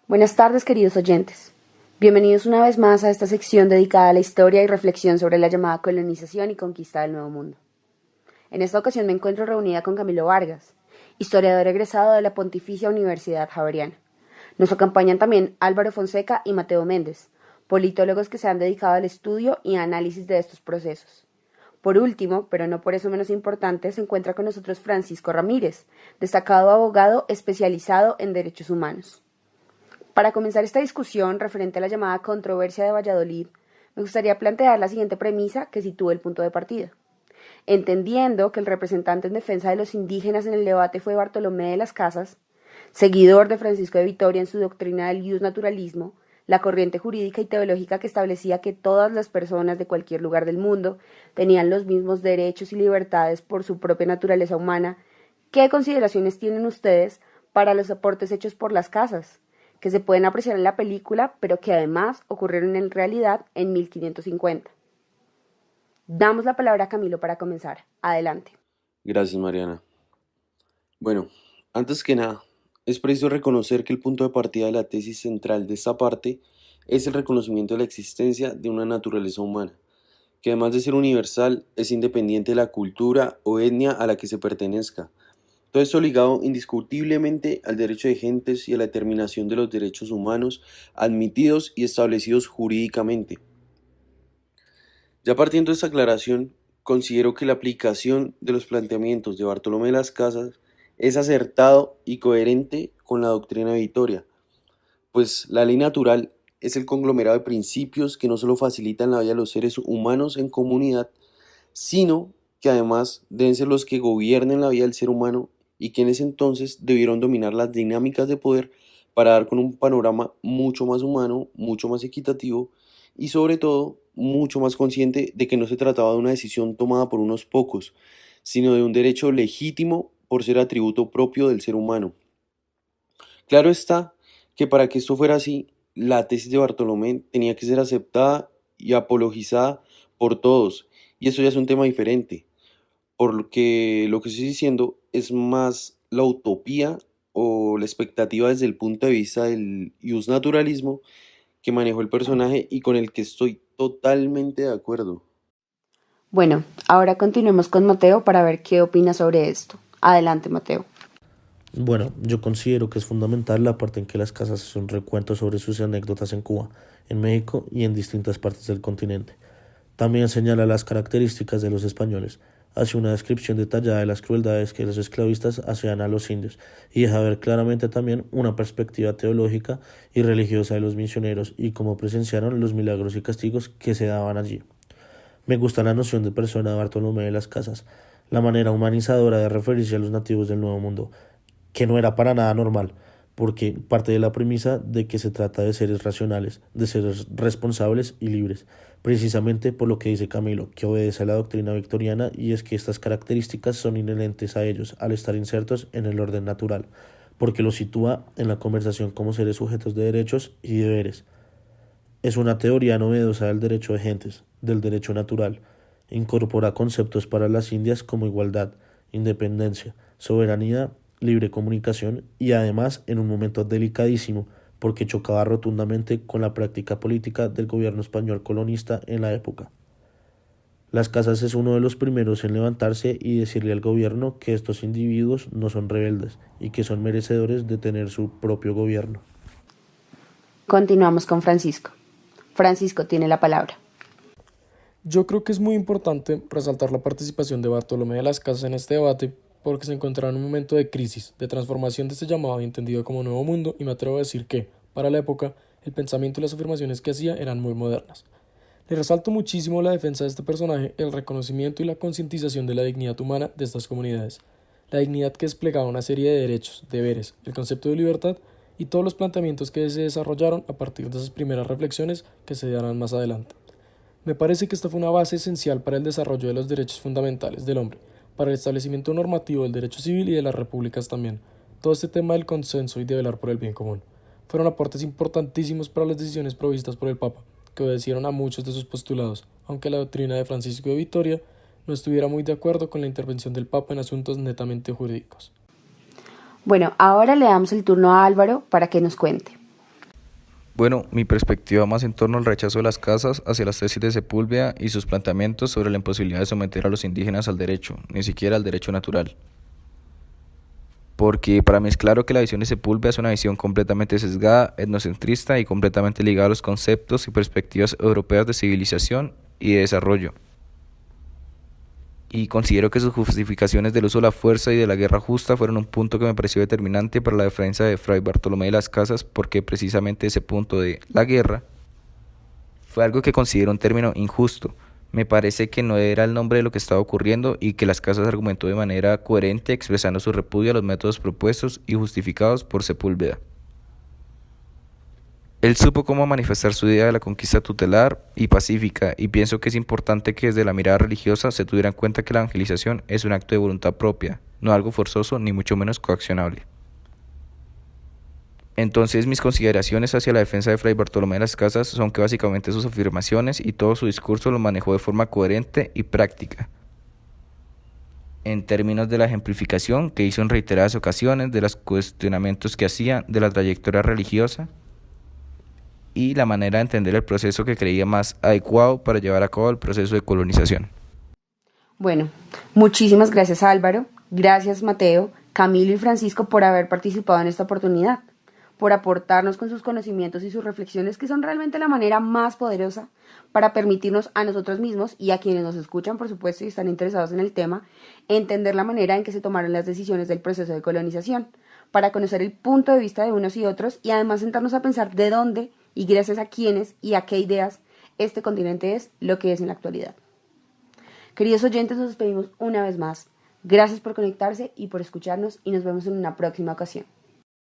Buenas tardes, queridos oyentes. Bienvenidos una vez más a esta sección dedicada a la historia y reflexión sobre la llamada colonización y conquista del Nuevo Mundo. En esta ocasión me encuentro reunida con Camilo Vargas, historiador egresado de la Pontificia Universidad Javeriana. Nos acompañan también Álvaro Fonseca y Mateo Méndez, politólogos que se han dedicado al estudio y análisis de estos procesos. Por último, pero no por eso menos importante, se encuentra con nosotros Francisco Ramírez, destacado abogado especializado en derechos humanos. Para comenzar esta discusión referente a la llamada controversia de Valladolid, me gustaría plantear la siguiente premisa que sitúe el punto de partida. Entendiendo que el representante en defensa de los indígenas en el debate fue Bartolomé de las Casas, seguidor de Francisco de Vitoria en su doctrina del ius naturalismo, la corriente jurídica y teológica que establecía que todas las personas de cualquier lugar del mundo tenían los mismos derechos y libertades por su propia naturaleza humana, ¿qué consideraciones tienen ustedes para los aportes hechos por las casas, que se pueden apreciar en la película, pero que además ocurrieron en realidad en 1550? Damos la palabra a Camilo para comenzar. Adelante. Gracias, Mariana. Bueno, antes que nada, es preciso reconocer que el punto de partida de la tesis central de esta parte es el reconocimiento de la existencia de una naturaleza humana, que además de ser universal, es independiente de la cultura o etnia a la que se pertenezca. Todo esto ligado indiscutiblemente al derecho de gentes y a la determinación de los derechos humanos admitidos y establecidos jurídicamente. Ya partiendo de esta aclaración, considero que la aplicación de los planteamientos de Bartolomé de las Casas es acertado y coherente con la doctrina de Vitoria, pues la ley natural es el conglomerado de principios que no solo facilitan la vida de los seres humanos en comunidad, sino que además deben ser los que gobiernen la vida del ser humano y que en ese entonces debieron dominar las dinámicas de poder para dar con un panorama mucho más humano, mucho más equitativo y sobre todo mucho más consciente de que no se trataba de una decisión tomada por unos pocos, sino de un derecho legítimo por ser atributo propio del ser humano. Claro está que para que esto fuera así, la tesis de Bartolomé tenía que ser aceptada y apologizada por todos, y eso ya es un tema diferente, porque lo que estoy diciendo es más la utopía o la expectativa desde el punto de vista del naturalismo que manejó el personaje y con el que estoy totalmente de acuerdo. Bueno, ahora continuemos con Mateo para ver qué opina sobre esto. Adelante, Mateo. Bueno, yo considero que es fundamental la parte en que las casas hacen un recuento sobre sus anécdotas en Cuba, en México y en distintas partes del continente. También señala las características de los españoles, hace una descripción detallada de las crueldades que los esclavistas hacían a los indios y deja ver claramente también una perspectiva teológica y religiosa de los misioneros y cómo presenciaron los milagros y castigos que se daban allí. Me gusta la noción de persona de Bartolomé de las Casas, la manera humanizadora de referirse a los nativos del Nuevo Mundo, que no era para nada normal, porque parte de la premisa de que se trata de seres racionales, de seres responsables y libres, precisamente por lo que dice Camilo, que obedece a la doctrina victoriana, y es que estas características son inherentes a ellos al estar insertos en el orden natural, porque los sitúa en la conversación como seres sujetos de derechos y deberes. Es una teoría novedosa del derecho de gentes, del derecho natural. Incorpora conceptos para las Indias como igualdad, independencia, soberanía, libre comunicación y además en un momento delicadísimo porque chocaba rotundamente con la práctica política del gobierno español colonista en la época. Las Casas es uno de los primeros en levantarse y decirle al gobierno que estos individuos no son rebeldes y que son merecedores de tener su propio gobierno. Continuamos con Francisco. Francisco tiene la palabra. Yo creo que es muy importante resaltar la participación de Bartolomé de las Casas en este debate porque se encontraba en un momento de crisis, de transformación de este llamado y entendido como Nuevo Mundo, y me atrevo a decir que, para la época, el pensamiento y las afirmaciones que hacía eran muy modernas. Le resalto muchísimo la defensa de este personaje, el reconocimiento y la concientización de la dignidad humana de estas comunidades, la dignidad que desplegaba una serie de derechos, deberes, el concepto de libertad y todos los planteamientos que se desarrollaron a partir de esas primeras reflexiones que se darán más adelante. Me parece que esta fue una base esencial para el desarrollo de los derechos fundamentales del hombre, para el establecimiento normativo del derecho civil y de las repúblicas también. Todo este tema del consenso y de velar por el bien común fueron aportes importantísimos para las decisiones provistas por el Papa, que obedecieron a muchos de sus postulados, aunque la doctrina de Francisco de Vitoria no estuviera muy de acuerdo con la intervención del Papa en asuntos netamente jurídicos. Bueno, ahora le damos el turno a Álvaro para que nos cuente. Bueno, mi perspectiva más en torno al rechazo de las casas hacia las tesis de Sepúlveda y sus planteamientos sobre la imposibilidad de someter a los indígenas al derecho, ni siquiera al derecho natural. Porque para mí es claro que la visión de Sepúlveda es una visión completamente sesgada, etnocentrista y completamente ligada a los conceptos y perspectivas europeas de civilización y de desarrollo. Y considero que sus justificaciones del uso de la fuerza y de la guerra justa fueron un punto que me pareció determinante para la defensa de Fray Bartolomé de las Casas, porque precisamente ese punto de la guerra fue algo que considero un término injusto. Me parece que no era el nombre de lo que estaba ocurriendo y que las Casas argumentó de manera coherente expresando su repudio a los métodos propuestos y justificados por Sepúlveda. Él supo cómo manifestar su idea de la conquista tutelar y pacífica, y pienso que es importante que desde la mirada religiosa se tuviera en cuenta que la evangelización es un acto de voluntad propia, no algo forzoso ni mucho menos coaccionable. Entonces mis consideraciones hacia la defensa de Fray Bartolomé de las Casas son que básicamente sus afirmaciones y todo su discurso lo manejó de forma coherente y práctica, en términos de la ejemplificación que hizo en reiteradas ocasiones, de los cuestionamientos que hacía, de la trayectoria religiosa, y la manera de entender el proceso que creía más adecuado para llevar a cabo el proceso de colonización. Bueno, muchísimas gracias Álvaro, gracias Mateo, Camilo y Francisco por haber participado en esta oportunidad, por aportarnos con sus conocimientos y sus reflexiones que son realmente la manera más poderosa para permitirnos a nosotros mismos y a quienes nos escuchan, por supuesto, y están interesados en el tema, entender la manera en que se tomaron las decisiones del proceso de colonización, para conocer el punto de vista de unos y otros y además sentarnos a pensar de dónde y gracias a quiénes y a qué ideas este continente es lo que es en la actualidad. Queridos oyentes, nos despedimos una vez más. Gracias por conectarse y por escucharnos y nos vemos en una próxima ocasión.